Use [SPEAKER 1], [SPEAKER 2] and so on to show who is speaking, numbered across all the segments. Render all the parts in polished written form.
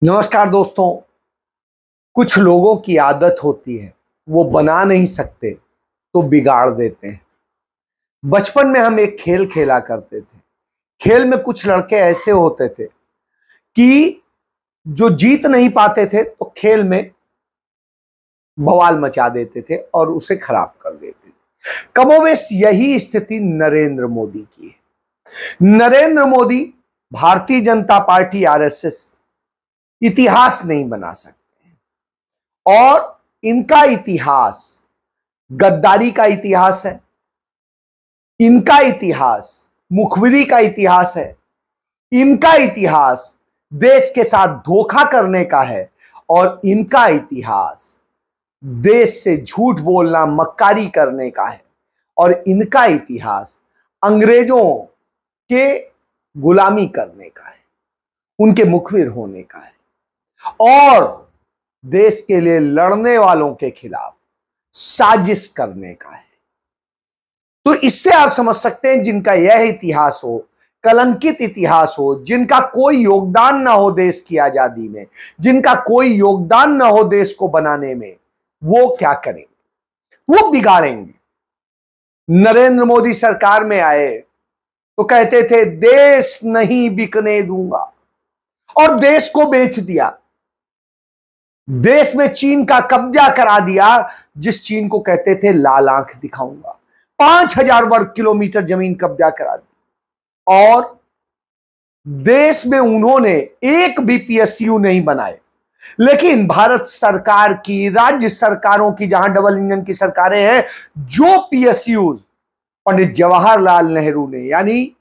[SPEAKER 1] नमस्कार दोस्तों। कुछ लोगों की आदत होती है, वो बना नहीं सकते तो बिगाड़ देते हैं। बचपन में हम एक खेल खेला करते थे। खेल में कुछ लड़के ऐसे होते थे कि जो जीत नहीं पाते थे तो खेल में बवाल मचा देते थे और उसे खराब कर देते थे। कमोबेश यही स्थिति नरेंद्र मोदी की है। नरेंद्र मोदी भारतीय जनता पार्टी आरएसएस इतिहास नहीं बना सकते और इनका इतिहास गद्दारी का इतिहास है। इनका इतिहास मुखबिरी का इतिहास है। इनका इतिहास देश के साथ धोखा करने का है और इनका इतिहास देश से झूठ बोलना, मक्कारी करने का है और इनका इतिहास अंग्रेजों के गुलामी करने का है, उनके मुखबिर होने का है और देश के लिए लड़ने वालों के खिलाफ साजिश करने का है। तो इससे आप समझ सकते हैं जिनका यह इतिहास हो, कलंकित इतिहास हो, जिनका कोई योगदान ना हो देश की आजादी में, जिनका कोई योगदान ना हो देश को बनाने में, वो क्या करेंगे? वो बिगाड़ेंगे। नरेंद्र मोदी सरकार में आए तो कहते थे देश नहीं बिकने दूंगा और देश को बेच दिया। देश में चीन का कब्जा करा दिया, जिस चीन को कहते थे लाल आंख दिखाऊंगा। 5000 वर्ग किलोमीटर जमीन कब्जा करा दी और देश में उन्होंने एक भी पीएसयू नहीं बनाए। लेकिन भारत सरकार की, राज्य सरकारों की, जहां डबल इंजन की सरकारें हैं, जो पीएसयू पंडित जवाहरलाल नेहरू ने, यानी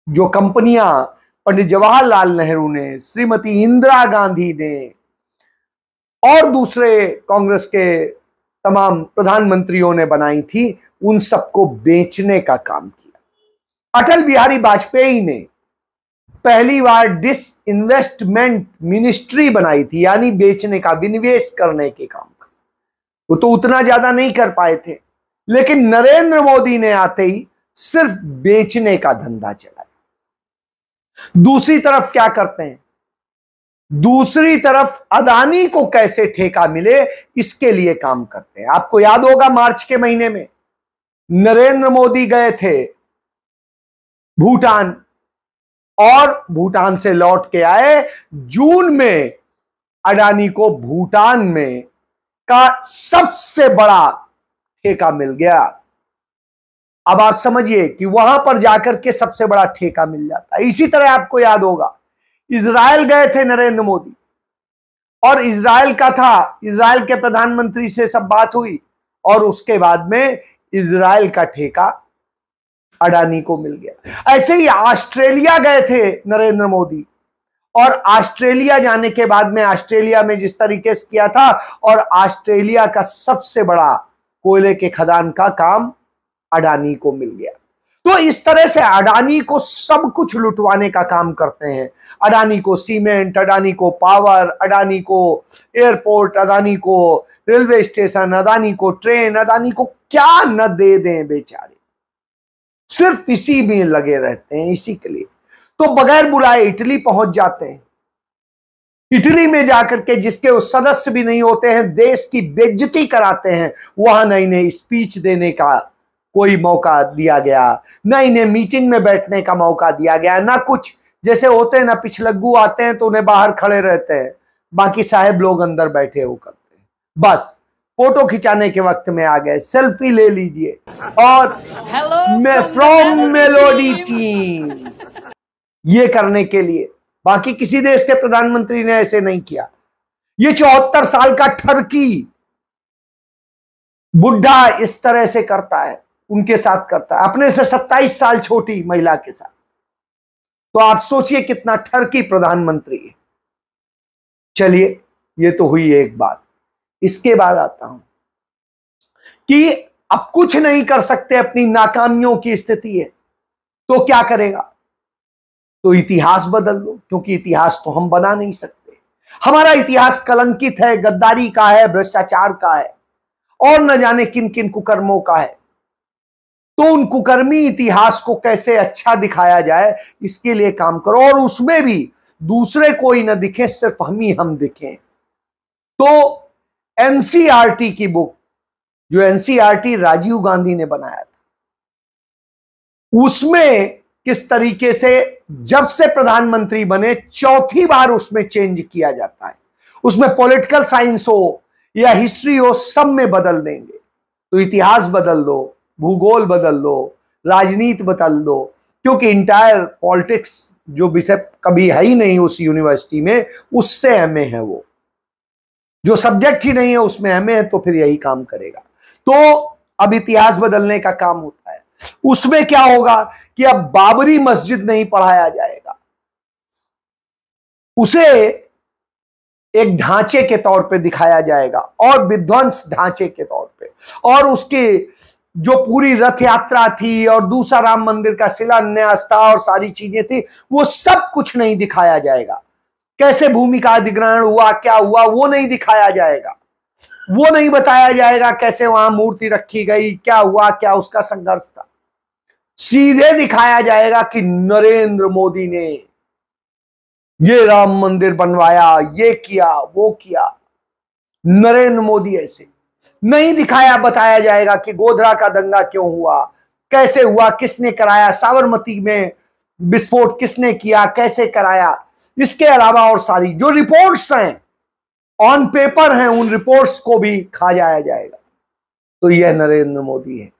[SPEAKER 1] जो कंपनियां पंडित जवाहरलाल नेहरू ने, श्रीमती इंदिरा गांधी ने और दूसरे कांग्रेस के तमाम प्रधानमंत्रियों ने बनाई थी, उन सबको बेचने का काम किया। अटल बिहारी वाजपेयी ने पहली बार डिसइन्वेस्टमेंट मिनिस्ट्री बनाई थी, यानी बेचने का, विनिवेश करने के काम का। वो तो उतना ज्यादा नहीं कर पाए थे, लेकिन नरेंद्र मोदी ने आते ही सिर्फ बेचने का धंधा चलाया। दूसरी तरफ क्या करते हैं? दूसरी तरफ अदानी को कैसे ठेका मिले, इसके लिए काम करते हैं। आपको याद होगा मार्च के महीने में नरेंद्र मोदी गए थे भूटान और भूटान से लौट के आए। जून में अडानी को भूटान में का सबसे बड़ा ठेका मिल गया। अब आप समझिए कि वहां पर जाकर के सबसे बड़ा ठेका मिल जाता है। इसी तरह आपको याद होगा इजराइल गए थे नरेंद्र मोदी और इजराइल के प्रधानमंत्री से सब बात हुई और उसके बाद में इजराइल का ठेका अडानी को मिल गया। ऐसे ही ऑस्ट्रेलिया गए थे नरेंद्र मोदी और ऑस्ट्रेलिया जाने के बाद में ऑस्ट्रेलिया में जिस तरीके से किया था, और ऑस्ट्रेलिया का सबसे बड़ा कोयले के खदान का काम अडानी को मिल गया। तो इस तरह से अडानी को सब कुछ लुटवाने का काम करते हैं। अडानी को सीमेंट, अडानी को पावर, अडानी को एयरपोर्ट, अडानी को रेलवे स्टेशन, अडानी को ट्रेन, अडानी को क्या न दे दें बेचारे। सिर्फ इसी में लगे रहते हैं, इसी के लिए। तो बगैर बुलाए इटली पहुंच जाते हैं। इटली में जाकर के जिसके वो सदस्य भी नहीं होते हैं, देश की बेइज्जती कराते हैं। वहां न इन्हें स्पीच देने का कोई मौका दिया गया, ना इन्हें मीटिंग में बैठने का मौका दिया गया, ना कुछ। जैसे होते हैं ना, पिछलग्गू आते हैं तो उन्हें बाहर खड़े रहते हैं, बाकी साहब लोग अंदर बैठे हो करते हैं। बस फोटो खिंचाने के वक्त में आ गए, सेल्फी ले लीजिए और मैं फ्रॉम मेलोडी टीम, ये करने के लिए। बाकी किसी देश के प्रधानमंत्री ने ऐसे नहीं किया। ये 74 साल का ठरकी बुढ़ा इस तरह से करता है, उनके साथ करता है, अपने से 27 साल छोटी महिला के साथ। तो आप सोचिए कितना ठरकी प्रधानमंत्री है। चलिए, ये तो हुई एक बात। इसके बाद आता हूं कि अब कुछ नहीं कर सकते, अपनी नाकामियों की स्थिति है, तो क्या करेगा? तो इतिहास बदल दो, क्योंकि इतिहास तो हम बना नहीं सकते। हमारा इतिहास कलंकित है, गद्दारी का है, भ्रष्टाचार का है और न जाने किन किन कुकर्मों का है। तो उन कुकर्मी इतिहास को कैसे अच्छा दिखाया जाए, इसके लिए काम करो। और उसमें भी दूसरे कोई ना दिखे, सिर्फ हम दिखें। तो एनसीईआरटी की बुक, जो एनसीईआरटी राजीव गांधी ने बनाया था, उसमें किस तरीके से जब से प्रधानमंत्री बने चौथी बार उसमें चेंज किया जाता है। उसमें पॉलिटिकल साइंस हो या हिस्ट्री हो, सब में बदल देंगे। तो इतिहास बदल दो, भूगोल बदल दो, राजनीति बदल दो, क्योंकि इंटायर पॉलिटिक्स जो विषय कभी है ही नहीं उस यूनिवर्सिटी में, उससे एमए है। वो जो सब्जेक्ट ही नहीं है उसमें एमए है, तो फिर यही काम करेगा। तो अब इतिहास बदलने का काम होता है। उसमें क्या होगा कि अब बाबरी मस्जिद नहीं पढ़ाया जाएगा, उसे एक ढांचे के तौर पे दिखाया जाएगा और विध्वंस ढांचे के तौर पे, और उसके जो पूरी रथ यात्रा थी और दूसरा राम मंदिर का शिलान्यास था और सारी चीजें थी, वो सब कुछ नहीं दिखाया जाएगा। कैसे भूमि का अधिग्रहण हुआ, क्या हुआ, वो नहीं दिखाया जाएगा। वो नहीं बताया जाएगा कैसे वहां मूर्ति रखी गई, क्या हुआ, क्या उसका संघर्ष था। सीधे दिखाया जाएगा कि नरेंद्र मोदी ने ये राम मंदिर बनवाया, ये किया, वो किया। नरेंद्र मोदी ऐसे नहीं दिखाया, बताया जाएगा कि गोधरा का दंगा क्यों हुआ, कैसे हुआ, किसने कराया, साबरमती में विस्फोट किसने किया, कैसे कराया। इसके अलावा और सारी जो रिपोर्ट्स हैं, ऑन पेपर हैं, उन रिपोर्ट्स को भी खा जाया जाएगा। तो यह नरेंद्र मोदी है,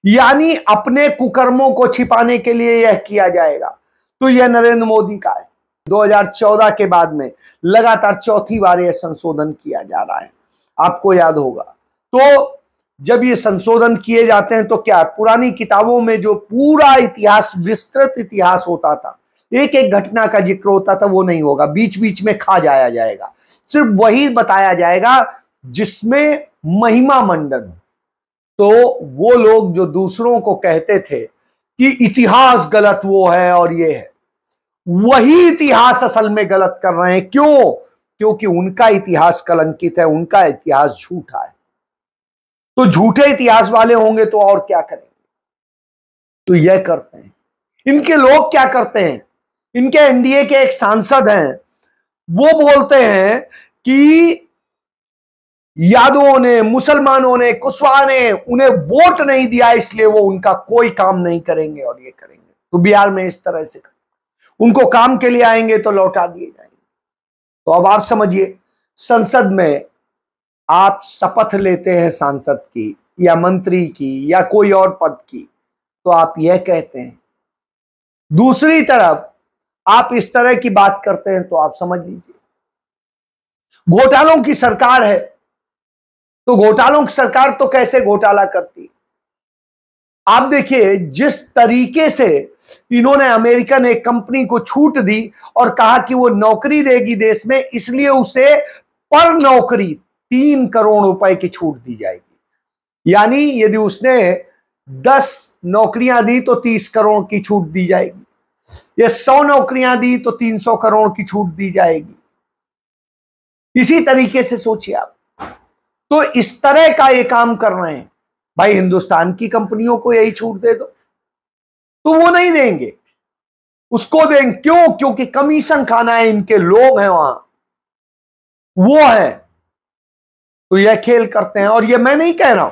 [SPEAKER 1] यानी अपने कुकर्मों को छिपाने के लिए यह किया जाएगा। तो यह नरेंद्र मोदी का है। 2014 के बाद में लगातार चौथी बार यह संशोधन किया जा रहा है, आपको याद होगा। तो जब ये संशोधन किए जाते हैं तो क्या, पुरानी किताबों में जो पूरा इतिहास, विस्तृत इतिहास होता था, एक एक घटना का जिक्र होता था, वो नहीं होगा, बीच बीच में खा जाया जाएगा। सिर्फ वही बताया जाएगा जिसमें महिमा मंडन हो। तो वो लोग जो दूसरों को कहते थे कि इतिहास गलत वो है और ये है, वही इतिहास असल में गलत कर रहे हैं। क्यों? क्योंकि उनका इतिहास कलंकित है, उनका इतिहास झूठा है। तो झूठे इतिहास वाले होंगे तो और क्या करेंगे। तो यह करते हैं। इनके लोग क्या करते हैं, इनके एनडीए के एक सांसद हैं, वो बोलते हैं कि यादवों ने, मुसलमानों ने, कुशवाहा ने उन्हें वोट नहीं दिया, इसलिए वो उनका कोई काम नहीं करेंगे और ये करेंगे। तो बिहार में इस तरह से उनको काम के लिए आएंगे तो लौटा दिए जाएंगे। तो अब आप समझिए, संसद में आप शपथ लेते हैं सांसद की या मंत्री की या कोई और पद की, तो आप यह कहते हैं। दूसरी तरफ आप इस तरह की बात करते हैं, तो आप समझ लीजिए घोटालों की सरकार है। तो घोटालों की सरकार तो कैसे घोटाला करती है। आप देखिए जिस तरीके से इन्होंने अमेरिकन एक कंपनी को छूट दी और कहा कि वो नौकरी देगी देश में, इसलिए उसे पर नौकरी 3 करोड़ रुपए की छूट दी जाएगी। यानी यदि उसने 10 नौकरियां दी तो 30 करोड़ की छूट दी जाएगी, या 100 नौकरियां दी तो 300 करोड़ की छूट दी जाएगी। इसी तरीके से सोचिए आप। तो इस तरह का ये काम कर रहे हैं। भाई हिंदुस्तान की कंपनियों को यही छूट दे दो, तो वो नहीं देंगे, उसको देंगे। क्यों? क्योंकि कमीशन खाना है, इनके लोग हैं वहां, वो है। तो यह खेल करते हैं। और यह मैं नहीं कह रहा हूं,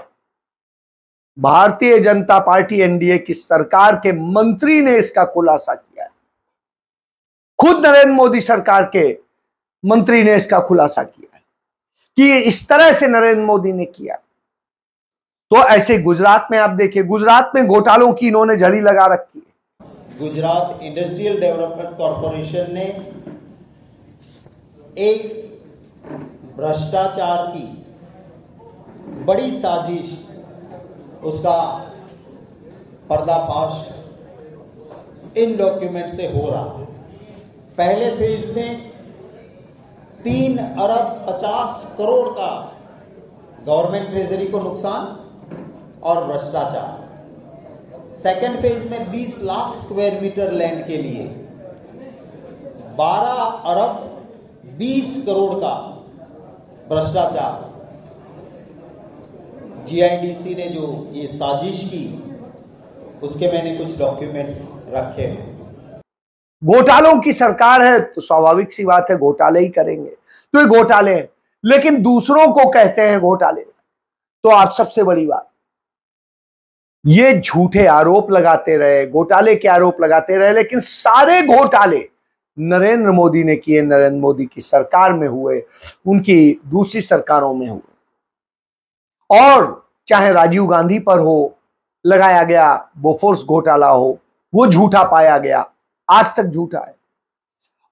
[SPEAKER 1] भारतीय जनता पार्टी एनडीए की सरकार के मंत्री ने इसका खुलासा किया है। खुद नरेंद्र मोदी सरकार के मंत्री ने इसका खुलासा किया है कि इस तरह से नरेंद्र मोदी ने किया। तो ऐसे गुजरात में आप देखिए, गुजरात में घोटालों की इन्होंने झड़ी लगा रखी है।
[SPEAKER 2] गुजरात इंडस्ट्रियल डेवलपमेंट कॉरपोरेशन ने एक भ्रष्टाचार की बड़ी साजिश, उसका पर्दाफाश इन डॉक्यूमेंट से हो रहा है। पहले फेज में 3 अरब 50 करोड़ का गवर्नमेंट ट्रेजरी को नुकसान और भ्रष्टाचार। सेकेंड फेज में 20 लाख स्क्वायर मीटर लैंड के लिए 12 अरब 20 करोड़ का भ्रष्टाचार। जीआईडीसी ने जो ये साजिश की, उसके मैंने कुछ डॉक्यूमेंट्स रखे हैं।
[SPEAKER 1] घोटालों की सरकार है तो स्वाभाविक सी बात है घोटाले ही करेंगे, तो ये घोटाले हैं। लेकिन दूसरों को कहते हैं घोटाले। तो आज सबसे बड़ी बात, ये झूठे आरोप लगाते रहे, घोटाले के आरोप लगाते रहे, लेकिन सारे घोटाले नरेंद्र मोदी ने किए, नरेंद्र मोदी की सरकार में हुए, उनकी दूसरी सरकारों में हुए। और चाहे राजीव गांधी पर हो लगाया गया बोफोर्स घोटाला हो, वो झूठा पाया गया, आज तक झूठा है।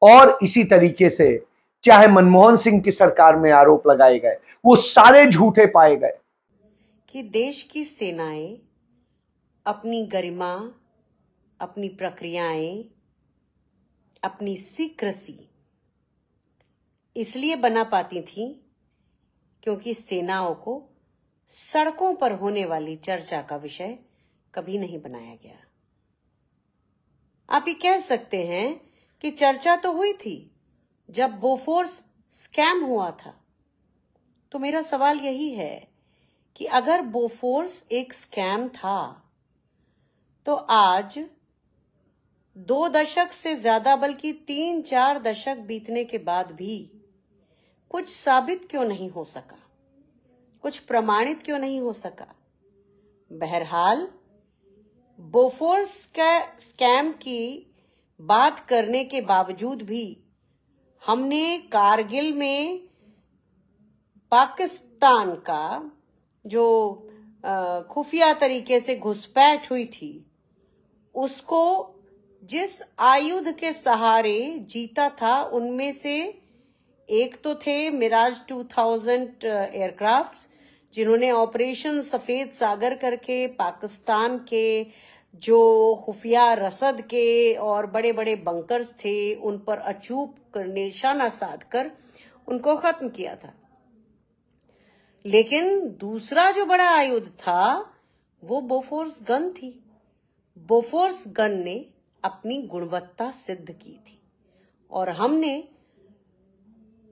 [SPEAKER 1] और इसी तरीके से चाहे मनमोहन सिंह की सरकार में आरोप लगाए गए, वो सारे झूठे पाए गए।
[SPEAKER 3] कि देश की सेनाएं अपनी गरिमा, अपनी प्रक्रियाएं, अपनी सीक्रेसी इसलिए बना पाती थीं क्योंकि सेनाओं को सड़कों पर होने वाली चर्चा का विषय कभी नहीं बनाया गया। आप ये कह सकते हैं कि चर्चा तो हुई थी जब बोफोर्स स्कैम हुआ था। तो मेरा सवाल यही है कि अगर बोफोर्स एक स्कैम था तो आज 2 दशक से ज्यादा बल्कि 3-4 दशक बीतने के बाद भी कुछ साबित क्यों नहीं हो सका, कुछ प्रमाणित क्यों नहीं हो सका? बहरहाल बोफोर्स स्कैम की बात करने के बावजूद भी हमने कारगिल में पाकिस्तान का जो खुफिया तरीके से घुसपैठ हुई थी, उसको जिस आयुध के सहारे जीता था, उनमें से एक तो थे मिराज 2000 एयरक्राफ्ट्स, जिन्होंने ऑपरेशन सफेद सागर करके पाकिस्तान के जो खुफिया रसद के और बड़े बड़े बंकर्स थे उन पर अचूक निशाना साधकर उनको खत्म किया था। लेकिन दूसरा जो बड़ा आयुध था वो बोफोर्स गन थी। बोफोर्स गन ने अपनी गुणवत्ता सिद्ध की थी और हमने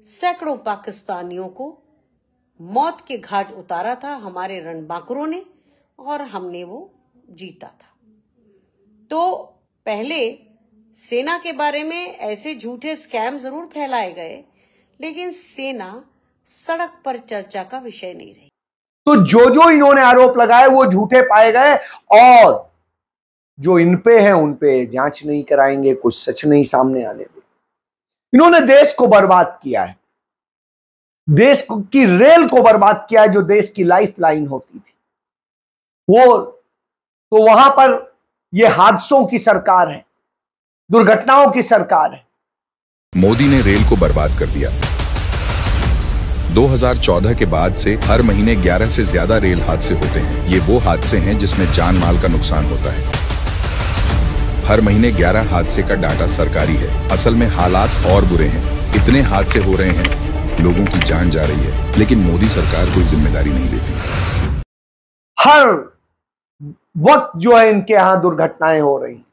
[SPEAKER 3] सैकड़ों पाकिस्तानियों को मौत के घाट उतारा था, हमारे रणबांकुरों ने, और हमने वो जीता था। तो पहले सेना के बारे में ऐसे झूठे स्कैम जरूर फैलाए गए, लेकिन सेना सड़क पर चर्चा का विषय नहीं रही।
[SPEAKER 1] तो जो इन्होंने आरोप लगाए वो झूठे पाए गए, और जो इन पे है उन पे जांच नहीं कराएंगे, कुछ सच नहीं सामने आने देंगे। इन्होंने देश को बर्बाद किया है, देश की रेल को बर्बाद किया है, जो देश की लाइफ लाइन होती थी वो। तो वहां पर ये हादसों की सरकार है, दुर्घटनाओं की सरकार है।
[SPEAKER 4] मोदी ने रेल को बर्बाद कर दिया। 2014 के बाद से हर महीने 11 से ज्यादा रेल हादसे होते हैं। ये वो हादसे हैं जिसमें जान माल का नुकसान होता है। हर महीने 11 हादसे का डाटा सरकारी है। असल में हालात और बुरे हैं। इतने हादसे हो रहे हैं, लोगों की जान जा रही है, लेकिन मोदी सरकार कोई जिम्मेदारी नहीं लेती।
[SPEAKER 1] हर वक्त जो है इनके यहां दुर्घटनाएं हो रही हैं।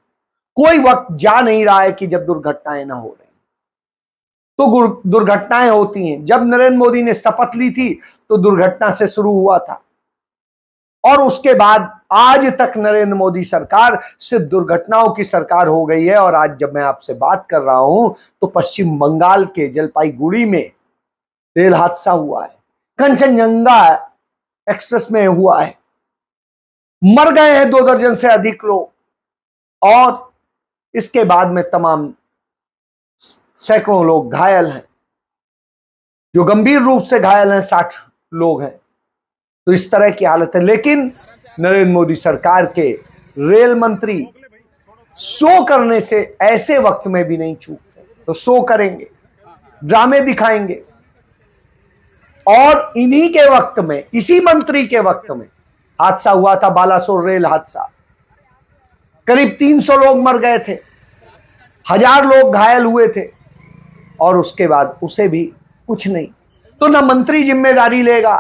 [SPEAKER 1] कोई वक्त जा नहीं रहा है कि जब दुर्घटनाएं ना हो रही। तो दुर्घटनाएं होती हैं। जब नरेंद्र मोदी ने शपथ ली थी तो दुर्घटना से शुरू हुआ था, और उसके बाद आज तक नरेंद्र मोदी सरकार सिर्फ दुर्घटनाओं की सरकार हो गई है। और आज जब मैं आपसे बात कर रहा हूं तो पश्चिम बंगाल के जलपाईगुड़ी में रेल हादसा हुआ है, कंचनजंगा एक्सप्रेस में हुआ है, मर गए हैं 2 दर्जन से अधिक लोग, और इसके बाद में तमाम सैकड़ों लोग घायल हैं, जो गंभीर रूप से घायल हैं 60 लोग हैं। तो इस तरह की हालत है। लेकिन नरेंद्र मोदी सरकार के रेल मंत्री शो करने से ऐसे वक्त में भी नहीं चूकते, तो शो करेंगे, ड्रामे दिखाएंगे। और इन्हीं के वक्त में, इसी मंत्री के वक्त में हादसा हुआ था, बालासोर रेल हादसा। करीब 300 लोग मर गए थे, 1000 लोग घायल हुए थे, और उसके बाद उसे भी कुछ नहीं। तो ना मंत्री जिम्मेदारी लेगा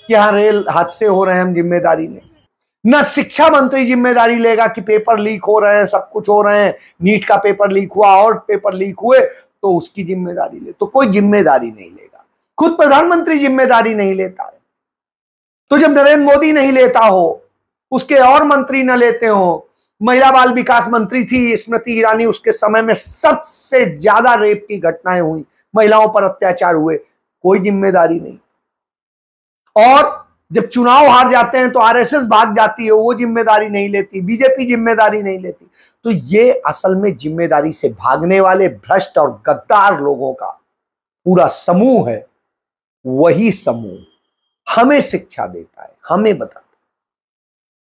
[SPEAKER 1] कि यहां रेल हादसे हो रहे हैं, हम जिम्मेदारी लें। ना शिक्षा मंत्री जिम्मेदारी लेगा कि पेपर लीक हो रहे हैं, सब कुछ हो रहे हैं, नीट का पेपर लीक हुआ और पेपर लीक हुए तो उसकी जिम्मेदारी ले। तो कोई जिम्मेदारी नहीं लेगा, खुद प्रधानमंत्री जिम्मेदारी नहीं लेता है। तो जब नरेंद्र मोदी नहीं लेता हो, उसके और मंत्री न लेते हो, महिला बाल विकास मंत्री थी स्मृति ईरानी, उसके समय में सबसे ज्यादा रेप की घटनाएं हुई, महिलाओं पर अत्याचार हुए, कोई जिम्मेदारी नहीं। और जब चुनाव हार जाते हैं तो आरएसएस भाग जाती है, वो जिम्मेदारी नहीं लेती, बीजेपी जिम्मेदारी नहीं लेती। तो ये असल में जिम्मेदारी से भागने वाले भ्रष्ट और गद्दार लोगों का पूरा समूह है। वही समूह हमें शिक्षा देता है, हमें बताता है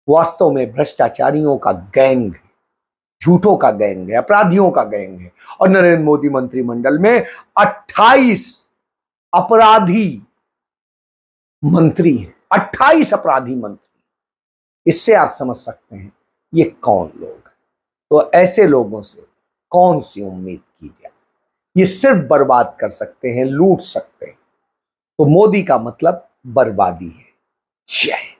[SPEAKER 1] वास्तव में भ्रष्टाचारियों का गैंग है, झूठों का गैंग है, अपराधियों का गैंग है। और नरेंद्र मोदी मंत्रिमंडल में 28 अपराधी मंत्री हैं, 28 अपराधी मंत्री। इससे आप समझ सकते हैं ये कौन लोग हैं। तो ऐसे लोगों से कौन सी उम्मीद की जाए? ये सिर्फ बर्बाद कर सकते हैं, लूट सकते हैं। तो मोदी का मतलब बर्बादी है। जय